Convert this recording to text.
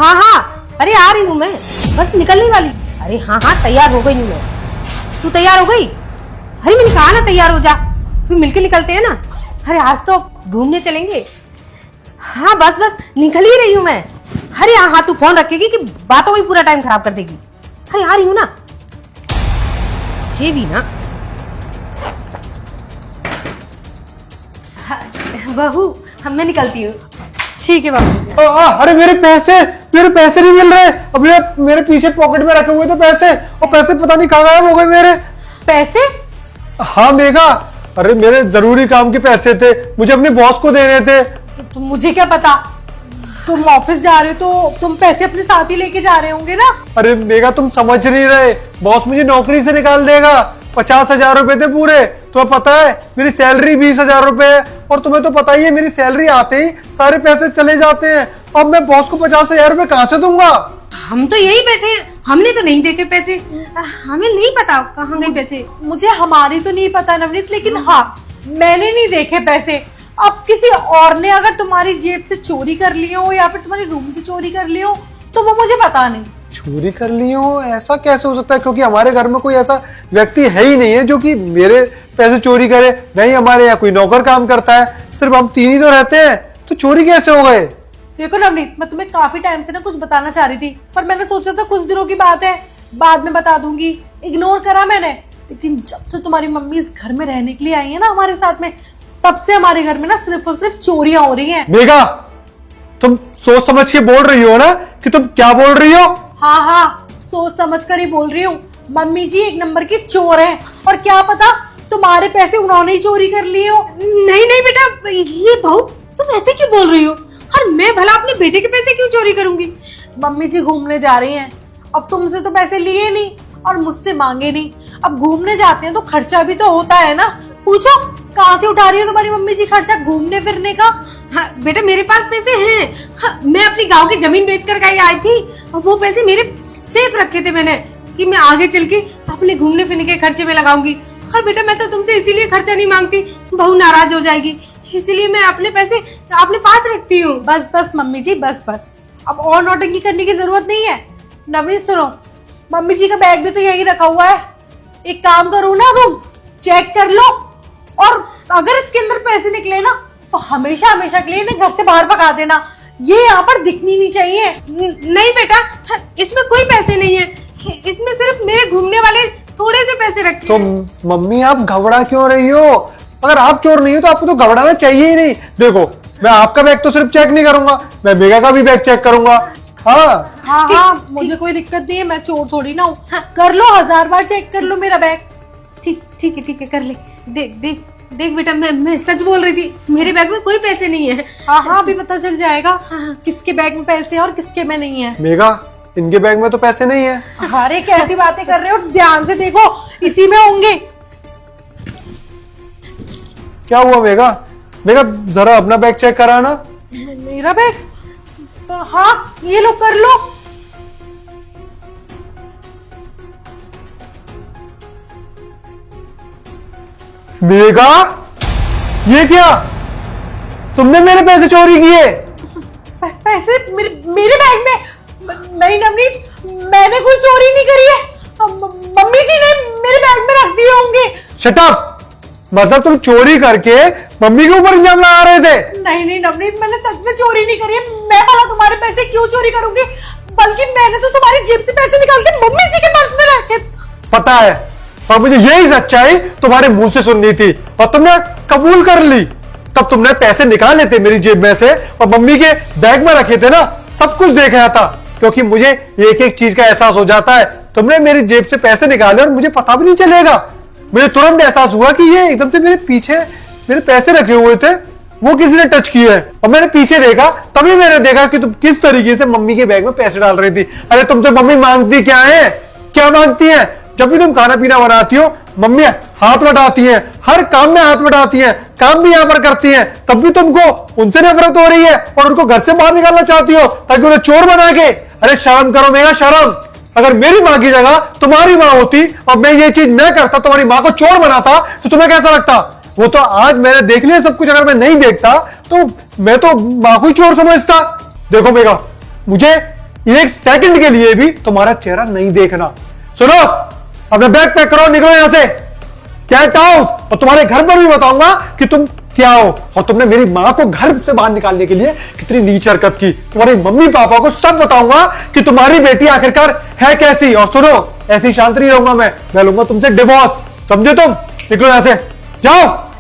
हाँ हाँ, अरे आ रही हूँ मैं, बस निकलने वाली। अरे हाँ हाँ, तैयार हो गई हूँ मैं। तू तैयार हो गई? अरे मैंने कहा ना तैयार हो जा, फिर मिलके निकलते हैं ना। अरे आज तो घूमने चलेंगे। हाँ बस बस निकल ही रही हूँ मैं। अरे हाँ हाँ, तू फोन रखेगी कि बातों में पूरा टाइम खराब कर देगी। अरे आ रही हूँ ना। ये भी ना बहू, मैं निकलती हूँ। ठीक है बाबू। अरे मेरे पैसे नहीं मिल रहे। अब मेरे पीछे पॉकेट में रखे हुए थे पैसे, और पैसे पता नहीं कहाँ गायब हो गए मेरे पैसे? हाँ मेघा, अरे मेरे जरूरी काम के पैसे थे, मुझे अपने बॉस को देने थे। तो मुझे क्या पता, तुम ऑफिस जा रहे हो तो तुम पैसे अपने साथ ही लेके जा रहे होंगे ना। अरे मेघा तुम समझ नहीं रहे, बॉस मुझे नौकरी से निकाल देगा। 50,000 रुपए थे पूरे। तुम्हें पता है मेरी सैलरी 20,000 रुपए है, और तुम्हें तो पता ही है मेरी सैलरी आते ही सारे पैसे चले जाते हैं। अब मैं बॉस को 50,000 रुपए कहाँ से दूंगा? हम तो यही बैठे, हमने तो नहीं देखे पैसे, हमें नहीं पता कहाँ गए पैसे। मुझे हमारी तो नहीं पता नवनीत, लेकिन हाँ मैंने नहीं देखे पैसे। अब किसी और ने अगर तुम्हारी जेब से चोरी कर लिए हो या फिर तुम्हारे रूम से चोरी कर लिए हो तो वो मुझे पता नहीं। चोरी कर ली हो? ऐसा कैसे हो सकता है, क्योंकि हमारे घर में कोई ऐसा व्यक्ति है ही नहीं है जो कि मेरे पैसे चोरी करे। नहीं, हमारे यहाँ कोई नौकर काम करता है, सिर्फ हम 3 ही तो रहते हैं, तो चोरी कैसे हो गए? देखो नवनीत, मैं तुम्हें काफी टाइम से ना कुछ बताना चाह रही थी, पर मैंने सोचा था कुछ दिनों की बात है, बाद में बता दूंगी, इग्नोर करा मैंने। लेकिन जब से तुम्हारी मम्मी इस घर में रहने के लिए आई है ना हमारे साथ में, तब से हमारे घर में ना सिर्फ और सिर्फ चोरियां हो रही हैं। मेघा, तुम सोच समझ के बोल रही हो ना कि तुम क्या बोल रही हो? हाँ हाँ, सोच समझ कर ही बोल रही हूँ। मम्मी जी एक नंबर की चोर है, और क्या पता तुम्हारे पैसे उन्होंने ही चोरी कर लिए हो। नहीं नहीं बेटा, ये बहू तुम ऐसे क्यों बोल रही हो? और मैं भला अपने बेटे के पैसे क्यों चोरी करूंगी? मम्मी जी घूमने जा रही हैं, अब तुमसे तो पैसे लिए नहीं और मुझसे मांगे नहीं। अब घूमने जाते हैं तो खर्चा भी तो होता है ना। पूछो कहाँ से उठा रही है तुम्हारी मम्मी जी खर्चा घूमने फिरने का? हाँ बेटा, मेरे पास पैसे हैं। हाँ, मैं अपनी गांव की जमीन बेचकर कहीं आई थी, और वो पैसे मेरे सेफ रखे थे मैंने कि मैं आगे चल के अपने घूमने फिरने के खर्चे में लगाऊंगी। और बेटा मैं तो तुमसे इसीलिए खर्चा नहीं मांगती, बहू नाराज हो जाएगी, इसीलिए मैं अपने पैसे अपने पास रखती हूँ। बस बस मम्मी जी, बस बस, अब और नौटंकी करने की जरूरत नहीं है। नवनीत सुनो, मम्मी जी का बैग भी तो यही रखा हुआ है, एक काम करो ना, तुम चेक कर लो, और अगर इसके अंदर पैसे निकले ना तो हमेशा हमेशा के लिए इन्हें घर से बाहर भगा देना। ये यहाँ पर दिखनी नहीं चाहिए। नहीं बेटा, इसमें कोई पैसे नहीं है, इसमें सिर्फ मेरे घूमने वाले थोड़े से पैसे रखे तो मम्मी आप घबरा क्यों रही हो? अगर आप चोर नहीं हो तो आपको तो घबराना चाहिए ही नहीं। देखो, मैं आपका बैग तो सिर्फ चेक नहीं करूंगा, मैं मेघा का भी बैग चेक करूंगा। हाँ हाँ हाँ, मुझे कोई दिक्कत नहीं है, मैं चोर थोड़ी ना हूँ। कर लो, 1000 बार चेक कर लो मेरा बैग। ठीक है, कर ले। देख देख देख बेटा, मैं सच बोल रही थी, मेरे बैग में कोई पैसे नहीं है। हाँ हाँ, अभी पता चल जाएगा हाँ। किसके बैग में पैसे हैं और किसके में नहीं है। मेघा, इनके बैग में तो पैसे नहीं है। अरे कैसी बातें कर रहे हो, ध्यान से देखो, इसी में होंगे। क्या हुआ मेघा? मेघा जरा अपना बैग चेक करा ना। मेरा बैग? हाँ ये लो, कर लो। मेघा, ये क्या? तुमने मेरे पैसे चोरी किए? पैसे मेरे बैग में? नहीं नवनीत, मैंने कोई चोरी नहीं करी है, मम्मी जी ने मेरे बैग में रख दिए होंगे। Shut up! मतलब तुम चोरी करके मम्मी के ऊपर इल्जाम लगा रहे थे? नहीं नवनीत, मैंने सच में चोरी नहीं करी है। मैं भला तुम्हारे पैसे क्यों चोरी करूंगी, बल्कि मैंने तो तुम्हारी जेब से पैसे निकाल के मम्मी जी के पर्स में रखे। पता है, और मुझे यही सच्चाई तुम्हारे मुंह से सुननी थी, और तुमने कबूल कर ली। तब तुमने पैसे निकाले थे मेरी जेब में से और मम्मी के बैग में रखे थे ना। सब कुछ देख रहा था, क्योंकि मुझे एक एक चीज का एहसास हो जाता है। तुमने मेरी जेब से पैसे निकाले और मुझे पता भी नहीं चलेगा। मुझे तुरंत एहसास हुआ कि ये एकदम से मेरे पीछे मेरे पैसे रखे हुए थे, वो किसी ने टच किए हैं। और मैंने पीछे देखा, तभी मैंने देखा कि तुम किस तरीके से मम्मी के बैग में पैसे डाल रही थी। अरे तुमसे मम्मी मांगती क्या है? क्या मांगती है? जब भी तुम खाना पीना बनाती हो, मम्मी हाथ बढ़ाती हैं, हर काम में हाथ बढ़ाती हैं, काम भी यहाँ पर करती हैं, तब भी तुमको उनसे नफरत हो रही है और उनको घर से बाहर निकालना चाहती हो ताकि उन्हें चोर बना के। अरे शर्म करो मेरा, शर्म। अगर मेरी माँ की जगह तुम्हारी माँ होती और मैं ये चीज न करता, तुम्हारी माँ को चोर बनाता, तो तुम्हें कैसा लगता? वो तो आज मैंने देख लिया सब कुछ, अगर मैं नहीं देखता तो मैं तो माँ को ही चोर समझता। देखो मेघा, मुझे एक सेकंड के लिए भी तुम्हारा चेहरा नहीं देखना। सुनो, अपना बैग पैक करो, निकलो यहां से, गेट आउट। और तुम्हारे घर पर भी बताऊंगा कि तुम क्या हो, और तुमने मेरी मां को घर से बाहर निकालने के लिए कितनी नीच हरकत की। तुम्हारे मम्मी पापा को सब बताऊंगा कि तुम्हारी बेटी आखिरकार है कैसी। और सुनो, ऐसी शांत नहीं रहूंगा मैं लूंगा तुमसे डिवोर्स, समझे तुम? निकलो यहां से, जाओ।